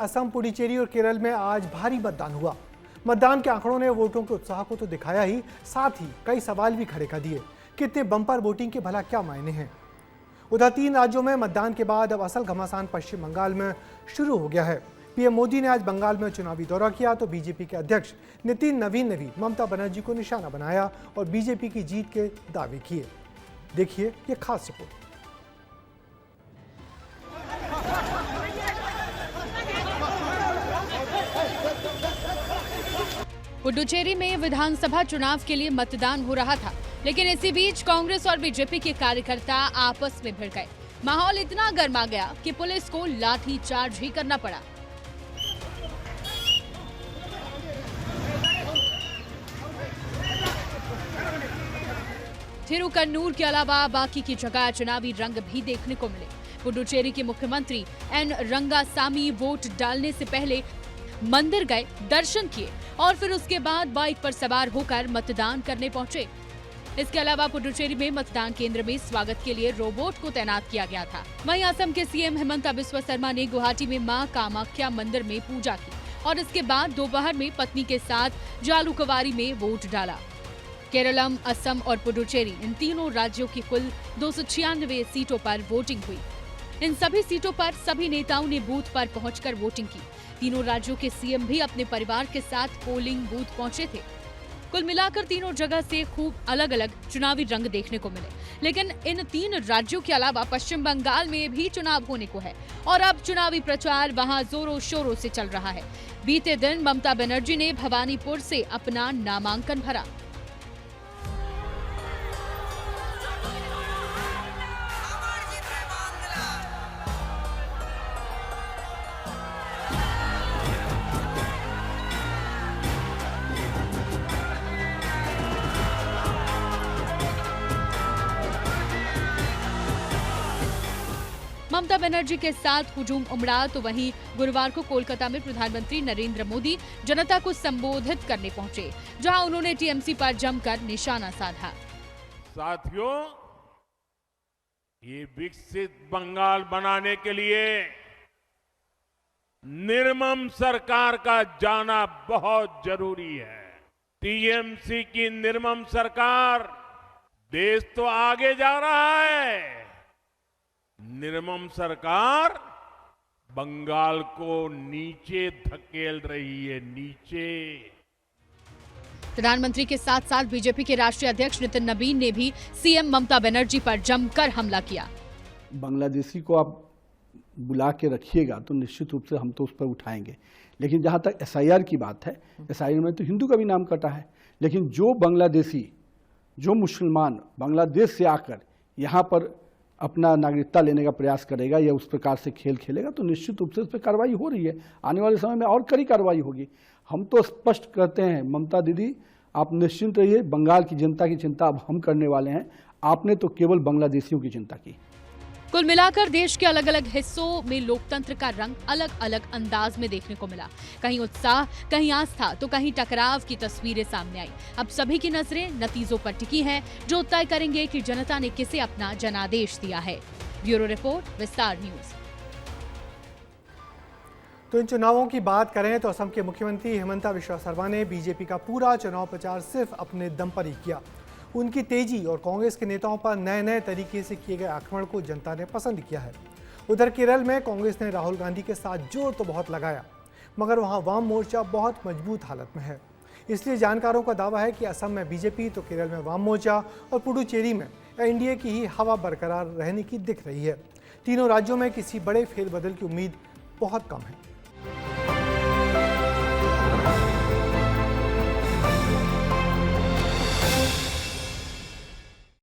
असम, पुडुचेरी और केरल में आज भारी मतदान हुआ। मतदान के आंकड़ों ने वोटों के उत्साह को तो दिखाया ही, साथ ही कई सवाल भी खड़े कर दिए। कितने बम्पर वोटिंग के भला क्या मायने हैं। उधर 3 राज्यों में मतदान के बाद अब असल घमासान पश्चिम बंगाल में शुरू हो गया है। पीएम मोदी ने आज बंगाल में चुनावी दौरा किया तो बीजेपी के अध्यक्ष नितिन नवीन ने भी ममता बनर्जी को निशाना बनाया और बीजेपी की जीत के दावे किए। देखिए ये खास रिपोर्ट। पुडुचेरी में विधानसभा चुनाव के लिए मतदान हो रहा था, लेकिन इसी बीच कांग्रेस और बीजेपी के कार्यकर्ता आपस में भिड़ गए। माहौल इतना गर्मा गया कि पुलिस को लाठी चार्ज ही करना पड़ा। थिरुकन्नूर के अलावा बाकी की जगह चुनावी रंग भी देखने को मिले। पुडुचेरी के मुख्यमंत्री एन रंगासामी वोट डालने से पहले मंदिर गए, दर्शन किए और फिर उसके बाद बाइक पर सवार होकर मतदान करने पहुंचे। इसके अलावा पुडुचेरी में मतदान केंद्र में स्वागत के लिए रोबोट को तैनात किया गया था। वहीं असम के सीएम हिमंता बिस्वा शर्मा ने गुवाहाटी में मां कामाख्या मंदिर में पूजा की और इसके बाद दोपहर में पत्नी के साथ जालुकवारी में वोट डाला। केरलम, असम और पुडुचेरी इन तीनों राज्यों की कुल 296 सीटों पर वोटिंग हुई। इन सभी सीटों पर सभी नेताओं ने बूथ पर पहुंचकर वोटिंग की। तीनों राज्यों के सीएम भी अपने परिवार के साथ पोलिंग बूथ पहुंचे थे। कुल मिलाकर तीनों जगह से खूब अलग अलग चुनावी रंग देखने को मिले। लेकिन इन 3 राज्यों के अलावा पश्चिम बंगाल में भी चुनाव होने को है और अब चुनावी प्रचार वहां जोरों शोरों से चल रहा है। बीते दिन ममता बनर्जी ने भवानीपुर से अपना नामांकन भरा। ममता बनर्जी के साथ हुजूम उमड़ा तो वहीं गुरुवार को कोलकाता में प्रधानमंत्री नरेंद्र मोदी जनता को संबोधित करने पहुंचे, जहां उन्होंने टीएमसी पर जमकर निशाना साधा। साथियों, ये विकसित बंगाल बनाने के लिए निर्मम सरकार का जाना बहुत जरूरी है। टीएमसी की निर्मम सरकार, देश तो आगे जा रहा है, निर्मम सरकार बंगाल को नीचे धकेल रही है, नीचे। प्रधानमंत्री के साथ साथ बीजेपी के राष्ट्रीय अध्यक्ष नितिन नवीन ने भी सीएम ममता बनर्जी पर जमकर हमला किया। बांग्लादेशी को आप बुला के रखिएगा तो निश्चित रूप से हम तो उस पर उठाएंगे, लेकिन जहां तक एसआईआर की बात है, एसआईआर में तो हिंदू का भी नाम कटा है, लेकिन जो बांग्लादेशी, जो मुसलमान बांग्लादेश से आकर यहाँ पर अपना नागरिकता लेने का प्रयास करेगा या उस प्रकार से खेल खेलेगा तो निश्चित रूप से उस पर कार्रवाई हो रही है। आने वाले समय में और कड़ी कार्रवाई होगी। हम तो स्पष्ट कहते हैं, ममता दीदी आप निश्चिंत रहिए, बंगाल की जनता की चिंता अब हम करने वाले हैं। आपने तो केवल बांग्लादेशियों की चिंता की। कुल मिलाकर देश के अलग अलग हिस्सों में लोकतंत्र का रंग अलग अलग अंदाज में देखने को मिला। कहीं उत्साह, कहीं आस्था तो कहीं टकराव की तस्वीरें सामने आई। अब सभी की नजरें नतीजों पर टिकी हैं, जो तय करेंगे कि जनता ने किसे अपना जनादेश दिया है। ब्यूरो रिपोर्ट, विस्तार न्यूज। तो इन चुनावों की बात करें तो असम के मुख्यमंत्री हिमंता बिस्वा शर्मा ने बीजेपी का पूरा चुनाव प्रचार सिर्फ अपने दम पर ही किया। उनकी तेजी और कांग्रेस के नेताओं पर नए नए तरीके से किए गए आक्रमण को जनता ने पसंद किया है। उधर केरल में कांग्रेस ने राहुल गांधी के साथ जोर तो बहुत लगाया, मगर वहां वाम मोर्चा बहुत मजबूत हालत में है। इसलिए जानकारों का दावा है कि असम में बीजेपी तो केरल में वाम मोर्चा और पुडुचेरी में एनडीए की ही हवा बरकरार रहने की दिख रही है। तीनों राज्यों में किसी बड़े फेरबदल की उम्मीद बहुत कम है।